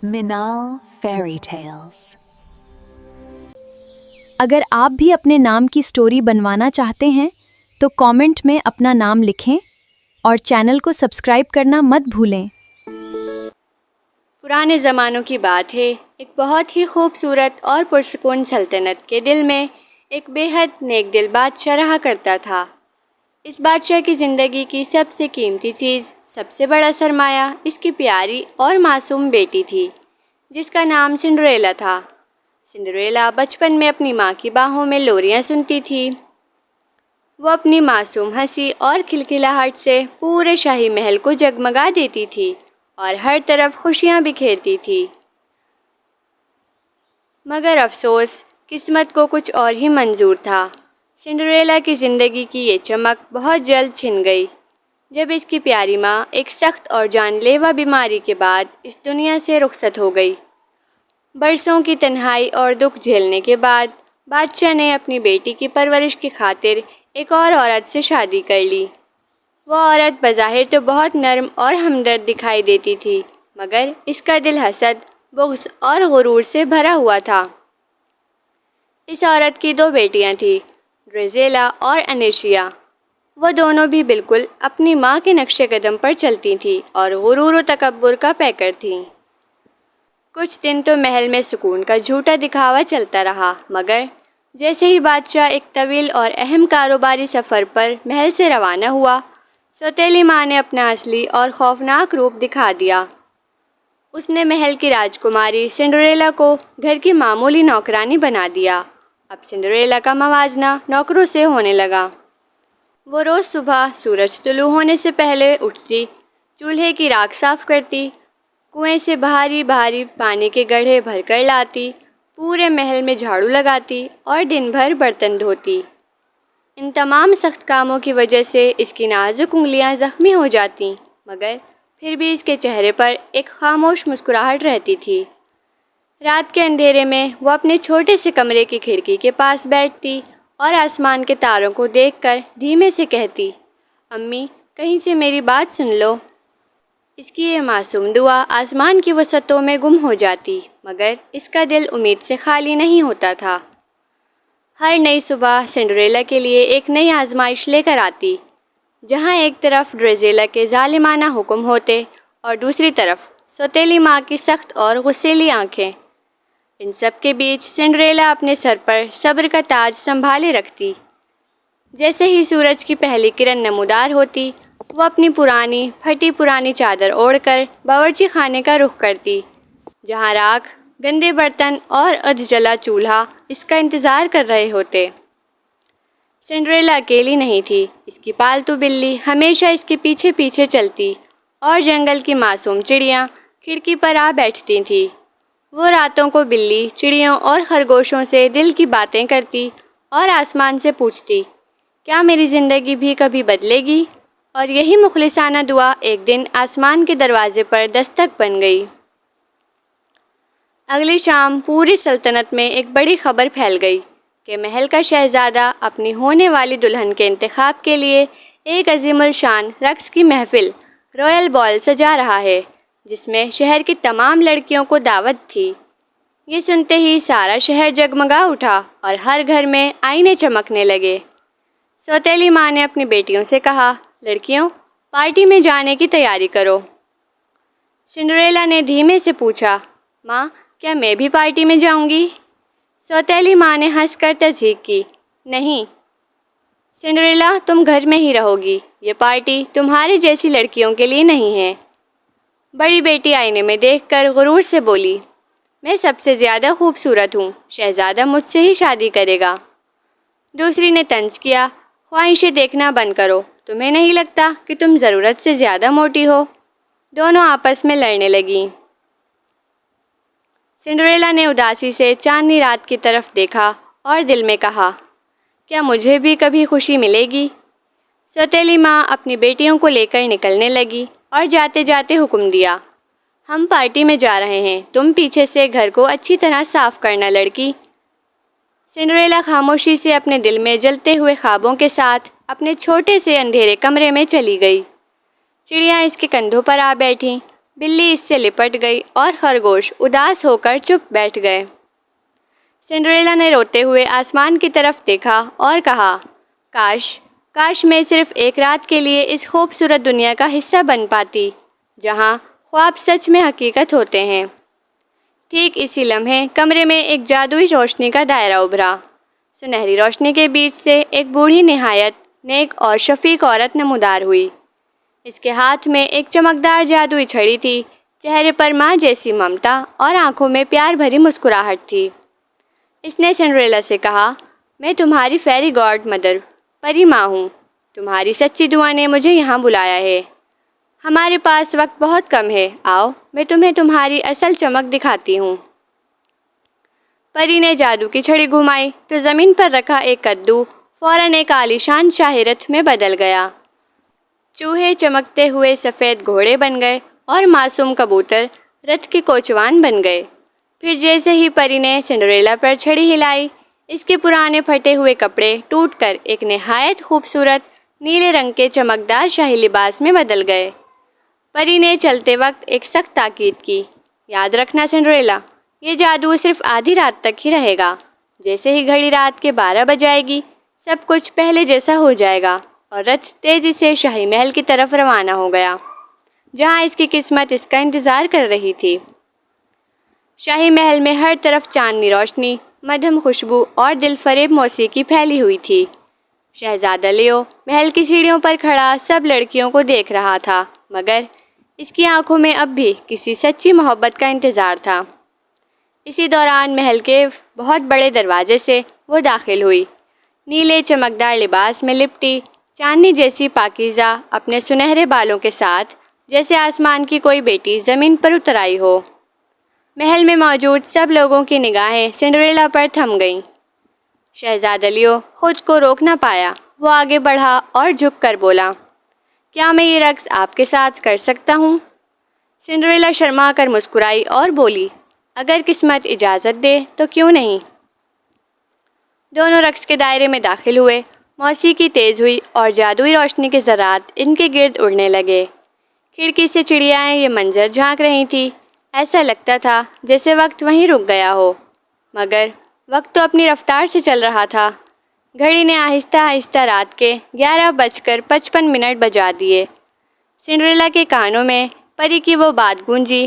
Minal Fairy Tales. اگر آپ بھی اپنے نام کی سٹوری بنوانا چاہتے ہیں تو کامنٹ میں اپنا نام لکھیں اور چینل کو سبسکرائب کرنا مت بھولیں۔ پرانے زمانوں کی بات ہے، ایک بہت ہی خوبصورت اور پرسکون سلطنت کے دل میں ایک بے حد نیک دل بادشاہ رہا کرتا تھا۔ اس بادشاہ کی زندگی کی سب سے قیمتی چیز، سب سے بڑا سرمایہ اس کی پیاری اور معصوم بیٹی تھی، جس کا نام سنڈریلا تھا۔ سنڈریلا بچپن میں اپنی ماں کی باہوں میں لوریاں سنتی تھی۔ وہ اپنی معصوم ہنسی اور کھلکھلاہٹ سے پورے شاہی محل کو جگمگا دیتی تھی اور ہر طرف خوشیاں بکھیرتی تھی۔ مگر افسوس، قسمت کو کچھ اور ہی منظور تھا۔ سنڈریلا کی زندگی کی یہ چمک بہت جلد چھن گئی، جب اس کی پیاری ماں ایک سخت اور جان لیوا بیماری کے بعد اس دنیا سے رخصت ہو گئی۔ برسوں کی تنہائی اور دکھ جھیلنے کے بعد بادشاہ نے اپنی بیٹی کی پرورش کی خاطر ایک اور عورت سے شادی کر لی۔ وہ عورت بظاہر تو بہت نرم اور ہمدرد دکھائی دیتی تھی، مگر اس کا دل حسد، بغض اور غرور سے بھرا ہوا تھا۔ اس عورت کی 2 بیٹیاں تھیں، ڈریزیلا اور انیشیا۔ وہ دونوں بھی بالکل اپنی ماں کے نقش قدم پر چلتی تھیں اور غرور و تکبر کا پیکر تھیں۔ کچھ دن تو محل میں سکون کا جھوٹا دکھاوا چلتا رہا، مگر جیسے ہی بادشاہ ایک طویل اور اہم کاروباری سفر پر محل سے روانہ ہوا، سوتیلی ماں نے اپنا اصلی اور خوفناک روپ دکھا دیا۔ اس نے محل کی راجکماری سنڈریلا کو گھر کی معمولی نوکرانی بنا دیا۔ اب سنڈریلا کا موازنہ نوکروں سے ہونے لگا۔ وہ روز صبح سورج طلوع ہونے سے پہلے اٹھتی، چولہے کی راکھ صاف کرتی، کنویں سے بھاری بھاری پانی کے گڑھے بھر کر لاتی، پورے محل میں جھاڑو لگاتی اور دن بھر برتن دھوتی۔ ان تمام سخت کاموں کی وجہ سے اس کی نازک انگلیاں زخمی ہو جاتیں، مگر پھر بھی اس کے چہرے پر ایک خاموش مسکراہٹ رہتی تھی۔ رات کے اندھیرے میں وہ اپنے چھوٹے سے کمرے کی کھڑکی کے پاس بیٹھتی اور آسمان کے تاروں کو دیکھ کر دھیمے سے کہتی، امی، کہیں سے میری بات سن لو۔ اس کی یہ معصوم دعا آسمان کی وسعتوں میں گم ہو جاتی، مگر اس کا دل امید سے خالی نہیں ہوتا تھا۔ ہر نئی صبح سنڈریلا کے لیے ایک نئی آزمائش لے کر آتی، جہاں ایک طرف ڈریزیلا کے ظالمانہ حکم ہوتے اور دوسری طرف سوتیلی ماں کی سخت اور غصیلی آنکھیں۔ ان سب کے بیچ سنڈریلا اپنے سر پر صبر کا تاج سنبھالے رکھتی۔ جیسے ہی سورج کی پہلی کرن نمودار ہوتی، وہ اپنی پرانی پھٹی پرانی چادر اوڑھ کر باورچی خانے کا رخ کرتی، جہاں راکھ، گندے برتن اور ادھجلا چولہا اس کا انتظار کر رہے ہوتے۔ سنڈریلا اکیلی نہیں تھی، اس کی پالتو بلی ہمیشہ اس کے پیچھے پیچھے چلتی اور جنگل کی معصوم چڑیاں کھڑکی پر آ بیٹھتی تھیں۔ وہ راتوں کو بلی، چڑیوں اور خرگوشوں سے دل کی باتیں کرتی اور آسمان سے پوچھتی، کیا میری زندگی بھی کبھی بدلے گی؟ اور یہی مخلصانہ دعا ایک دن آسمان کے دروازے پر دستک بن گئی۔ اگلی شام پوری سلطنت میں ایک بڑی خبر پھیل گئی کہ محل کا شہزادہ اپنی ہونے والی دلہن کے انتخاب کے لیے ایک عظیم الشان رقص کی محفل، رائل بال سجا رہا ہے، جس میں شہر کی تمام لڑکیوں کو دعوت تھی۔ یہ سنتے ہی سارا شہر جگمگا اٹھا اور ہر گھر میں آئینے چمکنے لگے۔ سوتیلی ماں نے اپنی بیٹیوں سے کہا، لڑکیوں، پارٹی میں جانے کی تیاری کرو۔ سنڈریلا نے دھیمے سے پوچھا، ماں، کیا میں بھی پارٹی میں جاؤں گی؟ سوتیلی ماں نے ہنس کر تصدیق کی، نہیں سنڈریلا، تم گھر میں ہی رہو گی، یہ پارٹی تمہارے جیسی لڑکیوں کے لیے نہیں ہے۔ بڑی بیٹی آئینے میں دیکھ کر غرور سے بولی، میں سب سے زیادہ خوبصورت ہوں، شہزادہ مجھ سے ہی شادی کرے گا۔ دوسری نے طنز کیا، خواہشیں دیکھنا بند کرو، تمہیں نہیں لگتا کہ تم ضرورت سے زیادہ موٹی ہو؟ دونوں آپس میں لڑنے لگیں۔ سنڈریلا نے اداسی سے چاندنی رات کی طرف دیکھا اور دل میں کہا، کیا مجھے بھی کبھی خوشی ملے گی؟ سوتیلی ماں اپنی بیٹیوں کو لے کر نکلنے لگی اور جاتے جاتے حکم دیا، ہم پارٹی میں جا رہے ہیں، تم پیچھے سے گھر کو اچھی طرح صاف کرنا لڑکی۔ سنڈریلا خاموشی سے اپنے دل میں جلتے ہوئے خوابوں کے ساتھ اپنے چھوٹے سے اندھیرے کمرے میں چلی گئی۔ چڑیاں اس کے کندھوں پر آ بیٹھیں بلی اس سے لپٹ گئی اور خرگوش اداس ہو کر چپ بیٹھ گئے۔ سنڈریلا نے روتے ہوئے آسمان کی طرف دیکھا اور کہا، کاش میں صرف ایک رات کے لیے اس خوبصورت دنیا کا حصہ بن پاتی جہاں خواب سچ میں حقیقت ہوتے ہیں۔ ٹھیک اسی لمحے کمرے میں ایک جادوئی روشنی کا دائرہ ابھرا۔ سنہری روشنی کے بیچ سے ایک بوڑھی نہایت نیک اور شفیق عورت نمودار ہوئی۔ اس کے ہاتھ میں ایک چمکدار جادوئی چھڑی تھی، چہرے پر ماں جیسی ممتا اور آنکھوں میں پیار بھری مسکراہٹ تھی۔ اس نے سنڈریلا سے کہا، میں تمہاری فیری گاڈ مدر پری ماں ہوں، تمہاری سچی دعا نے مجھے یہاں بلایا ہے۔ ہمارے پاس وقت بہت کم ہے، آؤ میں تمہیں تمہاری اصل چمک دکھاتی ہوں۔ پری نے جادو کی چھڑی گھمائی تو زمین پر رکھا ایک کدو فوراً ایک عالیشان شاہی رتھ میں بدل گیا۔ چوہے چمکتے ہوئے سفید گھوڑے بن گئے اور معصوم کبوتر رتھ کے کوچوان بن گئے۔ پھر جیسے ہی پری نے سنڈریلا پر چھڑی ہلائی، اس کے پرانے پھٹے ہوئے کپڑے ٹوٹ کر ایک نہایت خوبصورت نیلے رنگ کے چمکدار شاہی لباس میں بدل گئے۔ پری نے چلتے وقت ایک سخت تاکید کی، یاد رکھنا سنڈریلا، یہ جادو صرف آدھی رات تک ہی رہے گا۔ جیسے ہی گھڑی رات کے 12 بج جائے گی، سب کچھ پہلے جیسا ہو جائے گا اور رتھ تیزی سے شاہی محل کی طرف روانہ ہو گیا، جہاں اس کی قسمت اس کا انتظار کر رہی تھی۔ شاہی محل میں ہر طرف چاندنی روشنی، مدھم خوشبو اور دل فریب موسیقی پھیلی ہوئی تھی۔ شہزادہ لیو محل کی سیڑھیوں پر کھڑا سب لڑکیوں کو دیکھ رہا تھا، مگر اس کی آنکھوں میں اب بھی کسی سچی محبت کا انتظار تھا۔ اسی دوران محل کے بہت بڑے دروازے سے وہ داخل ہوئی، نیلے چمکدار لباس میں لپٹی، چاندنی جیسی پاکیزہ اپنے سنہرے بالوں کے ساتھ، جیسے آسمان کی کوئی بیٹی زمین پر اتر آئی ہو۔ محل میں موجود سب لوگوں کی نگاہیں سنڈریلا پر تھم گئیں۔ شہزادہ لیو خود کو روک نہ پایا، وہ آگے بڑھا اور جھک کر بولا، کیا میں یہ رقص آپ کے ساتھ کر سکتا ہوں؟ سنڈریلا شرما کر مسکرائی اور بولی، اگر قسمت اجازت دے تو کیوں نہیں۔ دونوں رقص کے دائرے میں داخل ہوئے، موسیقی تیز ہوئی اور جادوئی روشنی کے ذرات ان کے گرد اڑنے لگے۔ کھڑکی سے چڑیائیں یہ منظر جھانک رہی تھیں، ایسا لگتا تھا جیسے وقت وہیں رک گیا ہو، مگر وقت تو اپنی رفتار سے چل رہا تھا۔ گھڑی نے آہستہ آہستہ رات کے 11:55 بجا دیے۔ سنڈریلا کے کانوں میں پری کی وہ بات گونجی،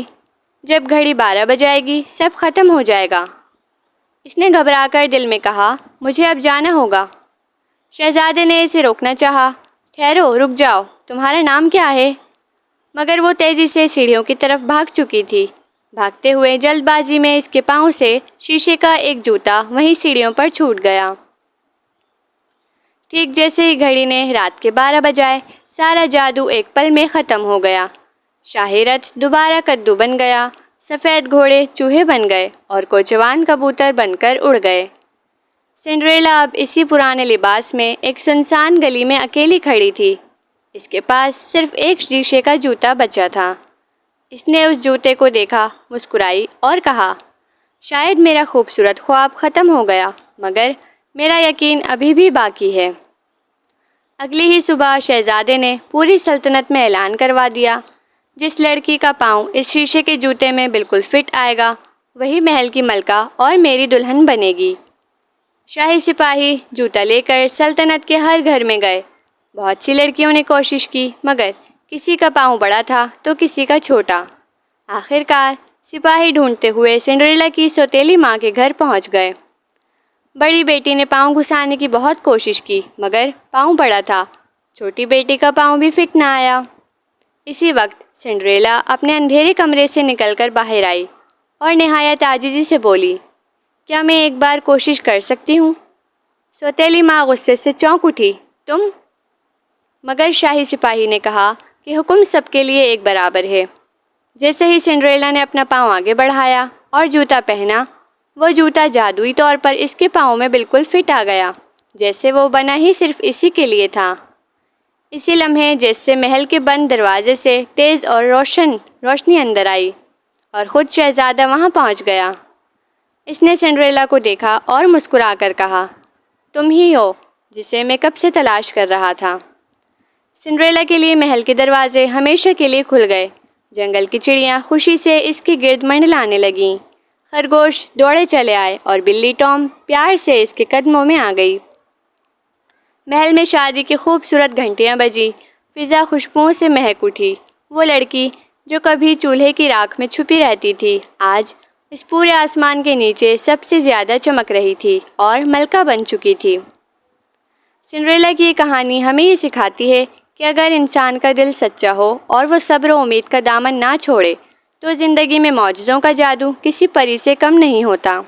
جب گھڑی 12 بجائے گی سب ختم ہو جائے گا۔ اس نے گھبرا کر دل میں کہا، مجھے اب جانا ہوگا۔ شہزادے نے اسے روکنا چاہا، ٹھہرو، رک جاؤ، تمہارا نام کیا ہے؟ مگر وہ تیزی سے سیڑھیوں کی طرف بھاگ چکی تھی۔ بھاگتے ہوئے جلد بازی میں اس کے پاؤں سے شیشے کا ایک جوتا وہیں سیڑھیوں پر چھوٹ گیا۔ ٹھیک جیسے ہی گھڑی نے رات کے 12 بجائے، سارا جادو ایک پل میں ختم ہو گیا۔ شاہی رتھ دوبارہ کدو بن گیا، سفید گھوڑے چوہے بن گئے اور کوچوان کبوتر بن کر اڑ گئے۔ سنڈریلا اب اسی پرانے لباس میں ایک سنسان گلی میں اکیلی کھڑی تھی۔ اس کے پاس صرف ایک شیشے کا جوتا بچا تھا۔ اس نے اس جوتے کو دیکھا، مسکرائی اور کہا، شاید میرا خوبصورت خواب ختم ہو گیا، مگر میرا یقین ابھی بھی باقی ہے۔ اگلی ہی صبح شہزادے نے پوری سلطنت میں اعلان کروا دیا، جس لڑکی کا پاؤں اس شیشے کے جوتے میں بالکل فٹ آئے گا، وہی محل کی ملکہ اور میری دلہن بنے گی۔ شاہی سپاہی جوتا لے کر سلطنت کے ہر گھر میں گئے۔ بہت سی لڑکیوں نے کوشش کی، مگر کسی کا پاؤں بڑا تھا تو کسی کا چھوٹا۔ آخرکار سپاہی ڈھونڈتے ہوئے سنڈریلا کی سوتیلی ماں کے گھر پہنچ گئے۔ بڑی بیٹی نے پاؤں گھسانے کی بہت کوشش کی، مگر پاؤں بڑا تھا، چھوٹی بیٹی کا پاؤں بھی فٹ نہ آیا۔ اسی وقت سنڈریلا اپنے اندھیرے کمرے سے نکل کر باہر آئی اور نہایت عاجزی سے بولی، کیا میں ایک بار کوشش کر سکتی ہوں؟ سوتیلی ماں غصے سے چونک اٹھی، تم؟ مگر شاہی سپاہی نے کہا کہ حکم سب کے لیے ایک برابر ہے۔ جیسے ہی سنڈریلا نے اپنا پاؤں آگے بڑھایا اور جوتا پہنا، وہ جوتا جادوئی طور پر اس کے پاؤں میں بالکل فٹ آ گیا، جیسے وہ بنا ہی صرف اسی کے لیے تھا۔ اسی لمحے جیسے محل کے بند دروازے سے تیز اور روشنی اندر آئی اور خود شہزادہ وہاں پہنچ گیا۔ اس نے سنڈریلا کو دیکھا اور مسکرا کر کہا، تم ہی ہو جسے میں کب سے تلاش کر رہا تھا۔ سنڈریلا کے لیے محل کے دروازے ہمیشہ کے لیے کھل گئے۔ جنگل کی چڑیاں خوشی سے اس کے گرد منڈلانے لگیں۔ خرگوش دوڑے چلے آئے اور بلی ٹام پیار سے اس کے قدموں میں آ گئی۔ محل میں شادی کی خوبصورت گھنٹیاں بجی، فضا خوشبوؤں سے مہک اٹھی۔ وہ لڑکی جو کبھی چولہے کی راکھ میں چھپی رہتی تھی آج اس پورے آسمان کے نیچے سب سے زیادہ چمک رہی تھی اور ملکہ بن چکی تھی۔ سنڈریلا کی یہ کہانی ہمیں یہ سکھاتی ہے کہ اگر انسان کا دل سچا ہو اور وہ صبر و امید کا دامن نہ چھوڑے تو زندگی میں معجزوں کا جادو کسی پری سے کم نہیں ہوتا۔